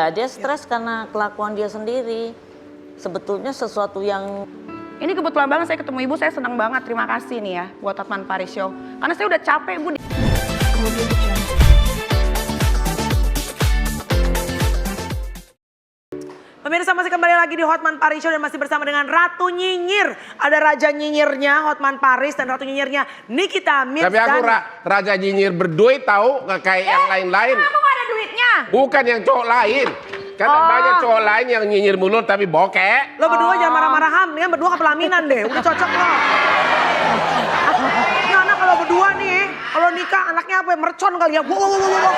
Iya, dia stres karena kelakuan dia sendiri. Sebetulnya sesuatu yang... Ini kebetulan banget saya ketemu ibu, saya senang banget. Terima kasih nih ya buat Hotman Paris Show. Karena saya udah capek bu. Pemirsa, masih kembali lagi di Hotman Paris Show dan masih bersama dengan Ratu Nyinyir. Ada Raja Nyinyirnya Hotman Paris dan Ratu Nyinyirnya Nikita Mirzani. Tapi aku Raja Nyinyir berduit tahu nggak kayak yang lain-lain. Kamu gak ada duitnya? Bukan yang cowok lain. Karena banyak cowok lain yang nyinyir mulut tapi bokeh. Lo berdua jangan marah-marah Ham, dengan berdua ke pelaminan deh, udah cocok lo. Ini anak kalau berdua nih, kalau nikah anaknya apa ya, mercon kali ya. Wow.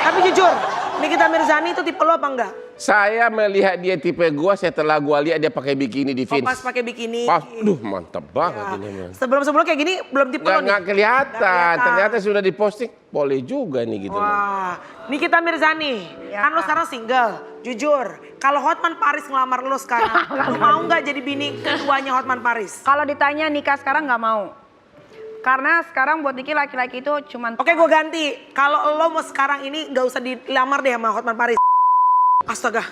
Tapi jujur, Nikita Mirzani itu tipe lo apa enggak? Saya melihat dia tipe gua setelah gua lihat dia pakai bikini di Vince. Pas pakai bikini. Aduh mantap banget ini. Man. Sebelum kayak gini belum tipe lo nih? Nggak kelihatan, ternyata sudah diposting. Boleh juga nih gitu. Wah, Nikita Mirzani, kan lo sekarang single. Jujur, kalau Hotman Paris ngelamar lo sekarang, lo mau nggak jadi bini keduanya Hotman Paris? Kalau ditanya nikah sekarang nggak mau. Karena sekarang buat Niki laki-laki itu cuman... Oke, gue ganti. Kalau lo mau sekarang ini nggak usah dilamar deh sama Hotman Paris. Astaga.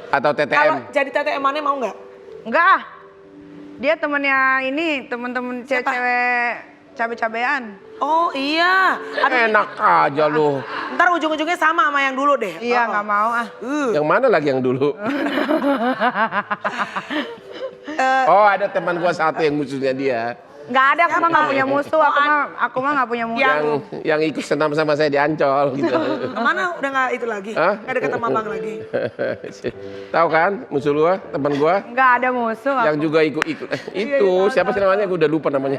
Atau TTM. Kalau jadi TTM-annya mau nggak? Enggak ah. Dia temennya ini, temen-temen cewek-cewek cabe-cabean. Oh iya. Enak aja lu. Ntar ujung-ujungnya sama yang dulu deh. Iya nggak mau ah. Yang mana lagi yang dulu? Oh ada teman gua satu yang musuhnya dia. Nggak ada, aku mah nggak punya musuh. Aku mah nggak punya musuh. Yang ikut senam sama saya di Ancol gitu. Kemana udah nggak itu lagi? Nggak deket sama abang lagi. Tahu kan musuh lu teman gua? Nggak ada musuh. Yang juga ikut itu siapa sih namanya? Gue udah lupa namanya.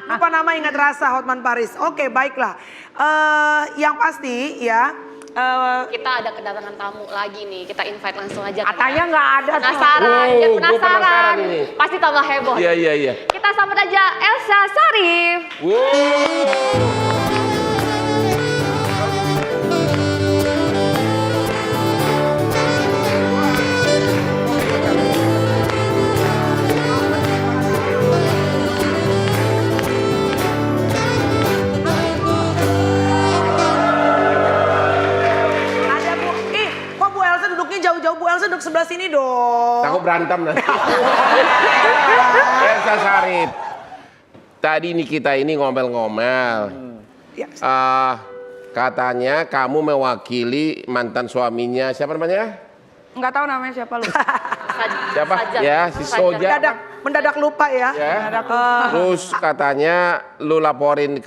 Lupa nama, ingat rasa Hotman Paris. Oke, baiklah. Yang pasti ya. Kita ada kedatangan tamu lagi nih, kita invite langsung aja. Katanya nggak ada. Penasaran, ya gua penasaran ini. Pasti tambah heboh. Iya. Kita sambut aja Elsa Sharif. Jauh-jauh Bu Elsa duduk sebelah sini dong. Takut berantem nanti. Elsa Sharif. Tadi nih kita ini ngomel-ngomel. Katanya kamu mewakili mantan suaminya, siapa namanya? Nggak tahu namanya siapa lu. Siapa? Ya, si Soja. Mendadak lupa ya. Terus katanya lu laporin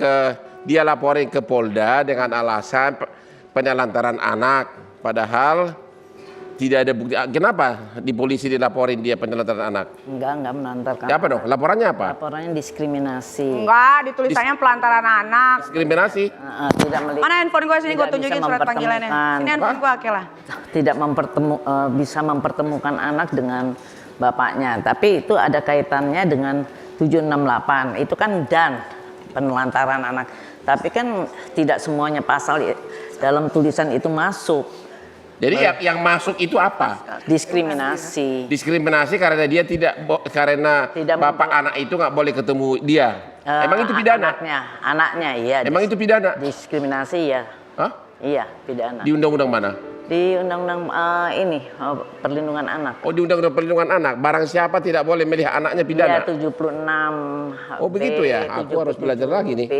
dia laporin ke Polda dengan alasan penelantaran anak. Padahal tidak ada bukti. Kenapa di polisi dilaporin dia penelantaran anak? Enggak menantarkan. Apa dong? Laporannya apa? Laporannya diskriminasi. Enggak, ditulisannya pelantaran anak. Diskriminasi? Tidak melihat. Mana handphone gue sini, gue tunjukin surat panggilannya. Sini handphone gue, oke lah. Tidak bisa mempertemukan anak dengan bapaknya. Tapi itu ada kaitannya dengan 768. Itu kan dan penelantaran anak. Tapi kan tidak semuanya pasal dalam tulisan itu masuk. Jadi yang masuk itu apa? Diskriminasi. Diskriminasi karena dia karena bapak anak itu nggak boleh ketemu dia. Emang itu pidana? Anaknya iya. Emang itu pidana? Diskriminasi ya. Hah? Iya, pidana. Di undang-undang mana? Di undang-undang perlindungan anak. Oh, di undang-undang perlindungan anak. Barang siapa tidak boleh melihat anaknya pidana? Iya, 76. Oh, begitu ya. Aku harus belajar lagi nih.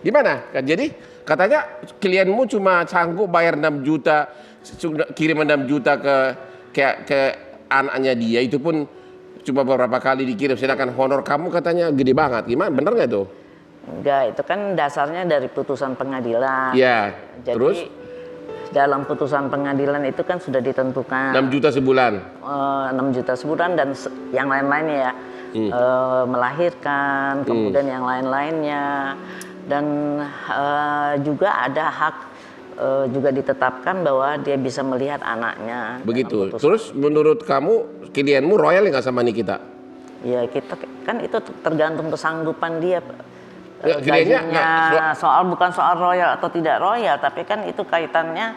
Gimana? Jadi katanya klienmu cuma sanggup bayar 6 juta, kirim 6 juta ke anaknya dia, itu pun cuma beberapa kali dikirim, sedangkan honor kamu katanya gede banget. Gimana, bener nggak tuh? Enggak, itu kan dasarnya dari putusan pengadilan. Iya. Jadi, terus dalam putusan pengadilan itu kan sudah ditentukan 6 juta sebulan. 6 juta sebulan dan yang lain-lainnya ya. Melahirkan, kemudian yang lain-lainnya. Dan juga ada hak juga ditetapkan bahwa dia bisa melihat anaknya. Begitu. Terus menurut kamu klienmu royal nggak sama Nikita? Ya kita kan itu tergantung kesanggupan dia. Gajinya bukan soal royal atau tidak royal, tapi kan itu kaitannya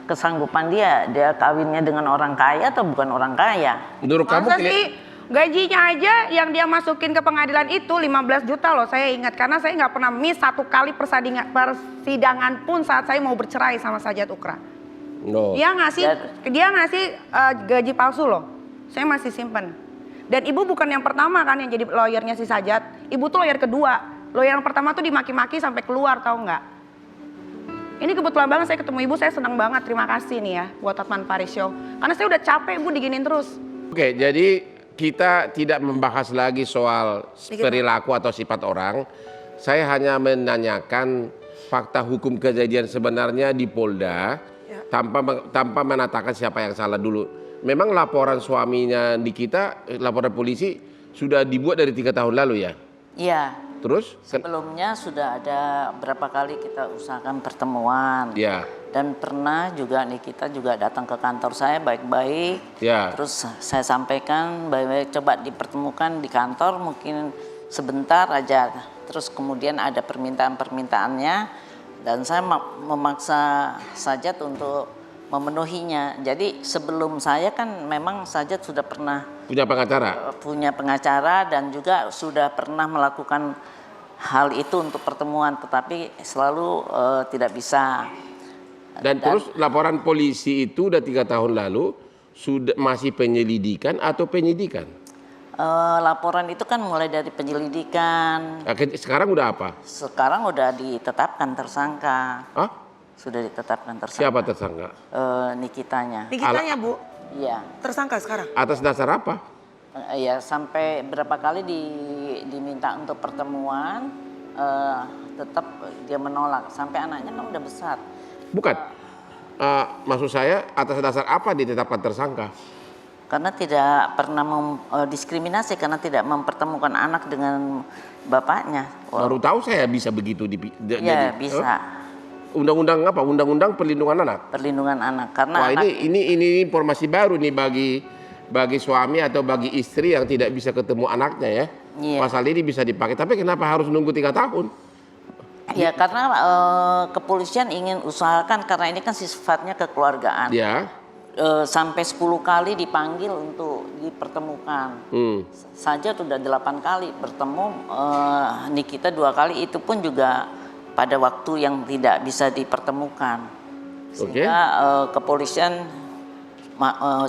kesanggupan dia kawinnya dengan orang kaya atau bukan orang kaya. Menurut kamu Gajinya aja yang dia masukin ke pengadilan itu 15 juta loh, saya ingat. Karena saya nggak pernah miss satu kali persidangan pun saat saya mau bercerai sama Sajat Ukra. No. Dia ngasih gaji palsu loh, saya masih simpen. Dan ibu bukan yang pertama kan yang jadi lawyernya si Sajat. Ibu tuh lawyer kedua. Lawyer yang pertama tuh dimaki-maki sampai keluar, tahu nggak? Ini kebetulan banget saya ketemu ibu, saya senang banget. Terima kasih nih ya buat Hotman Paris Show. Karena saya udah capek ibu diginin terus. Oke, jadi kita tidak membahas lagi soal perilaku atau sifat orang. Saya hanya menanyakan fakta hukum kejadian sebenarnya di Polda tanpa menatakan siapa yang salah dulu. Memang laporan suaminya Nikita, laporan polisi sudah dibuat dari 3 tahun lalu ya? Iya. Terus? Sebelumnya sudah ada berapa kali kita usahakan pertemuan. Ya. Dan pernah juga Nikita juga datang ke kantor saya baik-baik. Ya. Terus saya sampaikan baik-baik coba dipertemukan di kantor mungkin sebentar aja. Terus kemudian ada permintaan-permintaannya dan saya memaksa Sajat untuk memenuhinya. Jadi sebelum saya kan memang Sajat sudah pernah punya pengacara dan juga sudah pernah melakukan hal itu untuk pertemuan, tetapi selalu tidak bisa. Dan terus laporan polisi itu udah 3 tahun lalu sudah masih penyelidikan atau penyidikan? Laporan itu kan mulai dari penyelidikan. Sekarang udah apa? Sekarang udah ditetapkan tersangka. Hah? Sudah ditetapkan tersangka. Siapa tersangka? Nikitanya. Nikitanya Bu, Iya. tersangka sekarang? Atas dasar apa? Ya sampai berapa kali diminta untuk pertemuan, tetap dia menolak. Sampai anaknya kan udah besar. Bukan. Maksud saya atas dasar apa ditetapkan tersangka? Karena tidak pernah diskriminasi karena tidak mempertemukan anak dengan bapaknya. Baru tahu saya bisa begitu. Ya bisa. Undang-undang apa? Undang-undang perlindungan anak. Perlindungan anak karena Wah, ini informasi baru nih bagi suami atau bagi istri yang tidak bisa ketemu anaknya ya. Iya. Pasal ini bisa dipakai. Tapi kenapa harus nunggu 3 tahun? ya karena kepolisian ingin usahakan karena ini kan sifatnya kekeluargaan. Ya. Sampai 10 kali dipanggil untuk dipertemukan. Saja sudah 8 kali bertemu, Nikita 2 kali itu pun juga pada waktu yang tidak bisa dipertemukan. Sehingga kepolisian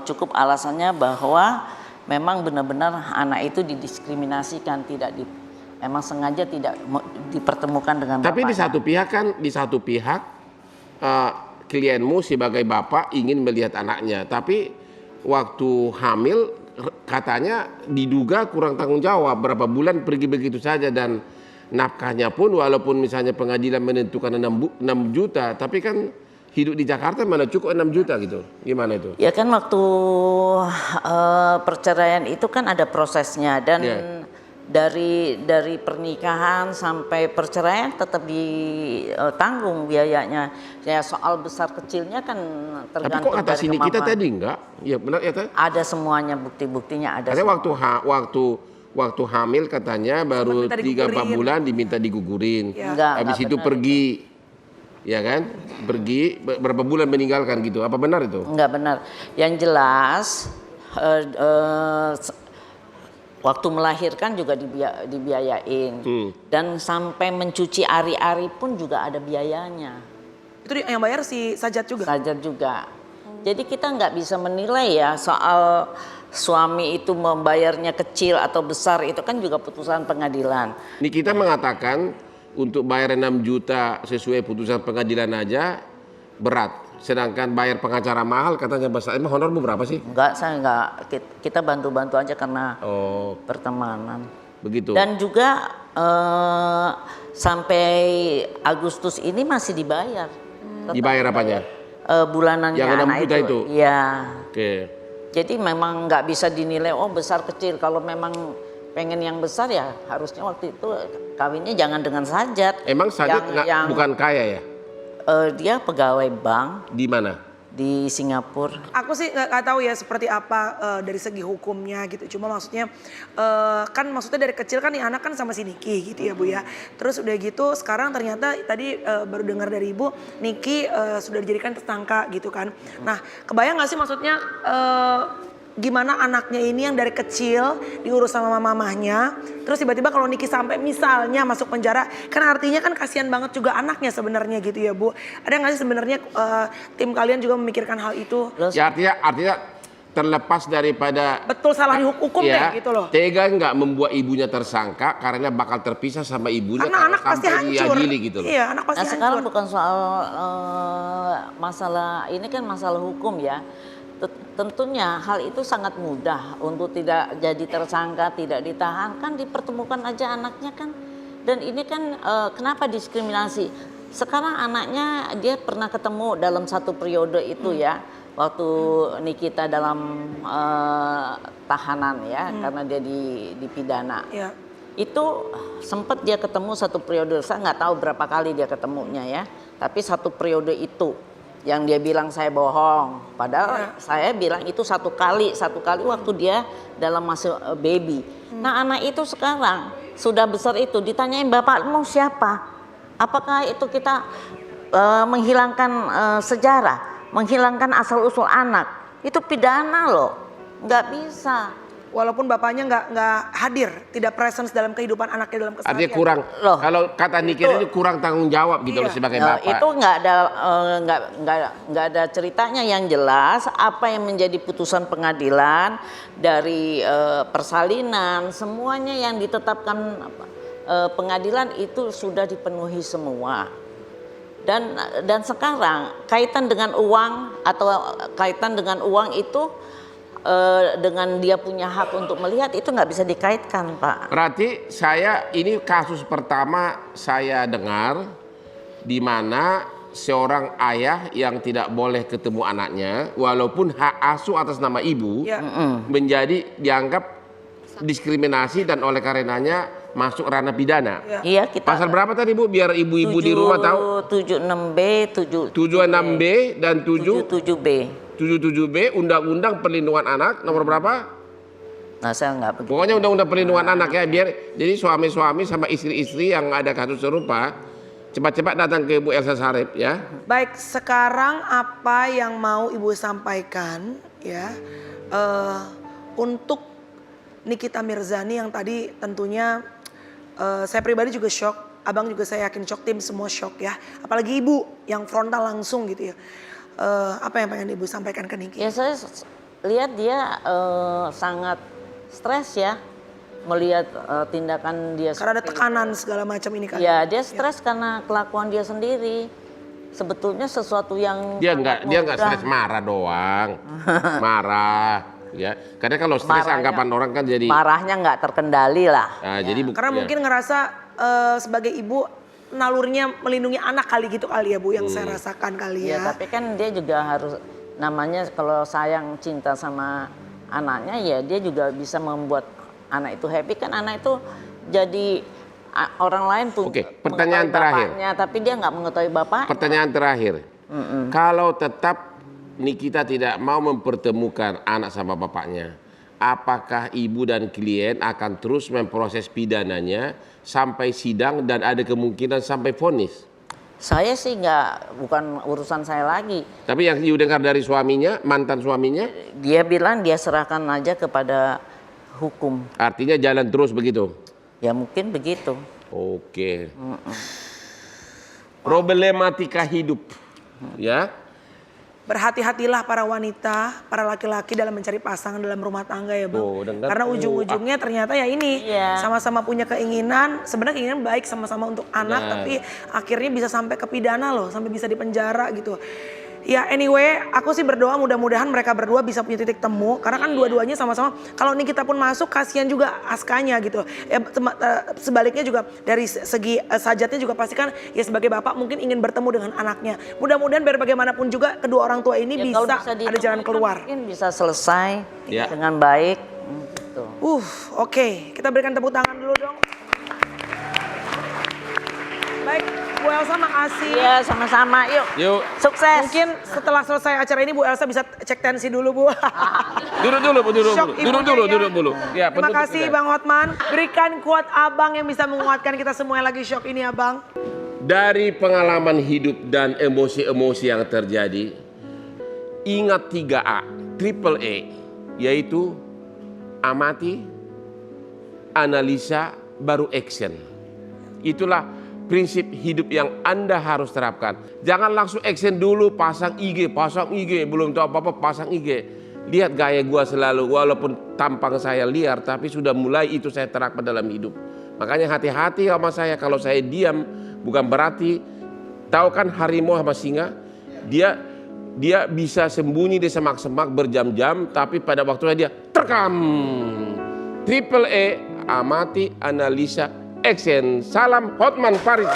cukup alasannya bahwa memang benar-benar anak itu didiskriminasikan, memang sengaja tidak dipertemukan dengan bapaknya. Tapi di satu pihak klienmu sebagai bapak ingin melihat anaknya, tapi waktu hamil katanya diduga kurang tanggung jawab, berapa bulan pergi begitu saja dan nafkahnya pun walaupun misalnya pengadilan menentukan 6 juta, tapi kan hidup di Jakarta mana cukup 6 juta gitu. Gimana itu? Ya kan waktu perceraian itu kan ada prosesnya dan dari pernikahan sampai perceraian tetap ditanggung biayanya. Ya soal besar kecilnya kan tergantung. Tapi kok kata sini kita tadi enggak? Ya benar ya tadi. Ada semuanya bukti-buktinya ada. Katanya waktu hamil katanya baru 3-4 bulan diminta digugurin. Habis itu pergi. Ya kan? Pergi berapa bulan meninggalkan gitu. Apa benar itu? Enggak benar. Yang jelas waktu melahirkan juga dibiayain dan sampai mencuci ari-ari pun juga ada biayanya. Itu yang bayar si Sajat juga? Sajat juga. Jadi kita nggak bisa menilai ya soal suami itu membayarnya kecil atau besar, itu kan juga putusan pengadilan. Ini kita mengatakan untuk bayar 6 juta sesuai putusan pengadilan aja berat. Sedangkan bayar pengacara mahal katanya besar. Emang honormu berapa sih? Enggak, saya enggak. Kita bantu-bantu aja karena pertemanan. Begitu. Dan juga sampai Agustus ini masih dibayar. Dibayar apanya? Bulanannya yang 6 anak juta itu? Iya. Oke. Jadi memang nggak bisa dinilai besar kecil. Kalau memang pengen yang besar ya harusnya waktu itu kawinnya jangan dengan Sajat. Emang Sajat bukan kaya ya? Dia pegawai bank. Di mana? Di Singapura. Aku sih nggak tahu ya seperti apa dari segi hukumnya gitu. Cuma maksudnya kan maksudnya dari kecil kan nih anak kan sama si Niki gitu ya Bu ya. Terus udah gitu sekarang ternyata tadi baru dengar dari Ibu Niki sudah dijadikan tersangka gitu kan. Nah kebayang nggak sih maksudnya gimana anaknya ini yang dari kecil diurus sama mamahnya, terus tiba-tiba kalau Niki sampai misalnya masuk penjara, kan artinya kan kasihan banget juga anaknya sebenarnya gitu ya Bu. Ada nggak sih sebenarnya tim kalian juga memikirkan hal itu? Ya artinya terlepas daripada Betul salah dihukum ya, deh gitu loh. tega nggak membuat ibunya tersangka karena bakal terpisah sama ibunya Karena kalau anak pasti sampai hancur. diadili gitu loh. Iya, anak pasti Nah sekarang hancur. bukan soal masalah ini kan masalah hukum ya. Tentunya hal itu sangat mudah untuk tidak jadi tersangka, tidak ditahan, kan dipertemukan aja anaknya kan. Dan ini kan kenapa diskriminasi? Sekarang anaknya dia pernah ketemu dalam satu periode itu ya, waktu Nikita dalam tahanan ya, karena dia dipidana. Iya. Itu sempat dia ketemu satu periode, saya nggak tahu berapa kali dia ketemunya ya, tapi satu periode itu yang dia bilang saya bohong, padahal saya bilang itu satu kali waktu dia dalam masa baby. Nah anak itu sekarang sudah besar itu ditanyain bapakmu siapa, apakah itu kita menghilangkan sejarah, menghilangkan asal usul anak, itu pidana loh, nggak bisa. Walaupun bapaknya nggak hadir, tidak presence dalam kehidupan anaknya dalam keseharian. Artinya kurang, Loh, kalau kata Niki itu kurang tanggung jawab gitu loh Iya. sebagai Nah, bapak. itu nggak ada ceritanya. Yang jelas apa yang menjadi putusan pengadilan dari persalinan, semuanya yang ditetapkan pengadilan itu sudah dipenuhi semua. Dan sekarang kaitan dengan uang atau kaitan dengan uang itu dengan dia punya hak untuk melihat itu nggak bisa dikaitkan, Pak. Berarti ini kasus pertama saya dengar di mana seorang ayah yang tidak boleh ketemu anaknya walaupun hak asuh atas nama ibu Ya. menjadi dianggap diskriminasi dan oleh karenanya masuk ranah pidana. Iya, kita Pasal berapa tadi Bu biar ibu-ibu di rumah tahu? 76B, 76B dan 77B. 77B Undang-Undang Perlindungan Anak nomor berapa? Nah, saya nggak begitu. Pokoknya Undang-Undang Perlindungan Anak ya, biar jadi suami-suami sama istri-istri yang ada kasus serupa cepat-cepat datang ke Bu Elsa Sharif ya. Baik, sekarang apa yang mau Ibu sampaikan ya untuk Nikita Mirzani yang tadi tentunya saya pribadi juga shock, Abang juga saya yakin shock, tim semua shock ya. Apalagi Ibu yang frontal langsung gitu ya. Apa yang pengen Ibu sampaikan ke Niki? Ya saya lihat dia sangat stres ya melihat tindakan dia. Karena ada seperti tekanan segala macam ini kan. itu. Ya dia stres karena kelakuan dia sendiri. Sebetulnya sesuatu yang Dia nggak mudah. stres, marah doang. Marah ya. Karena kalau stres Marahnya- anggapan orang kan jadi marahnya nggak terkendali lah. jadi Karena ya. mungkin ngerasa sebagai ibu nalurnya melindungi anak kali gitu kali ya Bu yang saya rasakan kali Ya, ya. tapi kan dia juga harus namanya kalau sayang cinta sama anaknya ya dia juga bisa membuat anak itu happy kan anak itu jadi orang lain tuh Oke, pertanyaan mengetahui terakhir. bapaknya, tapi dia nggak mengetahui bapaknya. Pertanyaan terakhir. Kalau tetap Nikita tidak mau mempertemukan anak sama bapaknya, apakah ibu dan klien akan terus memproses pidananya sampai sidang dan ada kemungkinan sampai vonis? Saya sih bukan urusan saya lagi. Tapi yang you dengar dari suaminya, mantan suaminya, Dia bilang dia serahkan aja kepada hukum. artinya jalan terus begitu. Ya mungkin begitu. Oke. Problematika hidup, ya. Berhati-hatilah para wanita, para laki-laki dalam mencari pasangan dalam rumah tangga ya Bang. Tuh, dengar Karena tuh. ujung-ujungnya ternyata ya ini Iya. sama-sama punya keinginan, sebenarnya keinginan baik sama-sama untuk anak, Nah. tapi akhirnya bisa sampai ke pidana loh, sampai bisa dipenjara gitu. Ya anyway, aku sih berdoa mudah-mudahan mereka berdua bisa punya titik temu, karena kan dua-duanya sama-sama. Kalau Nikita pun masuk, kasihan juga Askanya gitu. Ya sebaliknya juga dari segi Sajatnya juga pasti kan ya sebagai bapak mungkin ingin bertemu dengan anaknya. Mudah-mudahan biar bagaimanapun juga kedua orang tua ini Ya, kalau bisa ada ditemukan, jalan keluar. mungkin bisa selesai Ya. dengan baik. Gitu. Oke, kita berikan tepuk tangan dulu dong. Baik, Bu Elsa makasih. Iya sama-sama yuk. Yuk, Sukses. Mungkin setelah selesai acara ini Bu Elsa bisa cek tensi dulu Bu. duduk dulu, Shock ibunya ya. duduk dulu. Ya, Terima penutup kasih kita. Bang Hotman. Berikan kuat Abang yang bisa menguatkan kita semua yang lagi shock ini Abang. Dari pengalaman hidup dan emosi-emosi yang terjadi, ingat 3A, triple A, yaitu amati, analisa, baru action. Itulah prinsip hidup yang Anda harus terapkan. Jangan langsung action dulu, pasang IG, belum tahu apa-apa pasang IG. Lihat gaya gua selalu, walaupun tampang saya liar, tapi sudah mulai itu saya terapkan dalam hidup. Makanya hati-hati sama saya, kalau saya diam bukan berarti, tahu kan harimau sama singa, dia bisa sembunyi di semak-semak berjam-jam, tapi pada waktunya dia terkam. Triple E, amati, analisa, action. Salam Hotman Paris.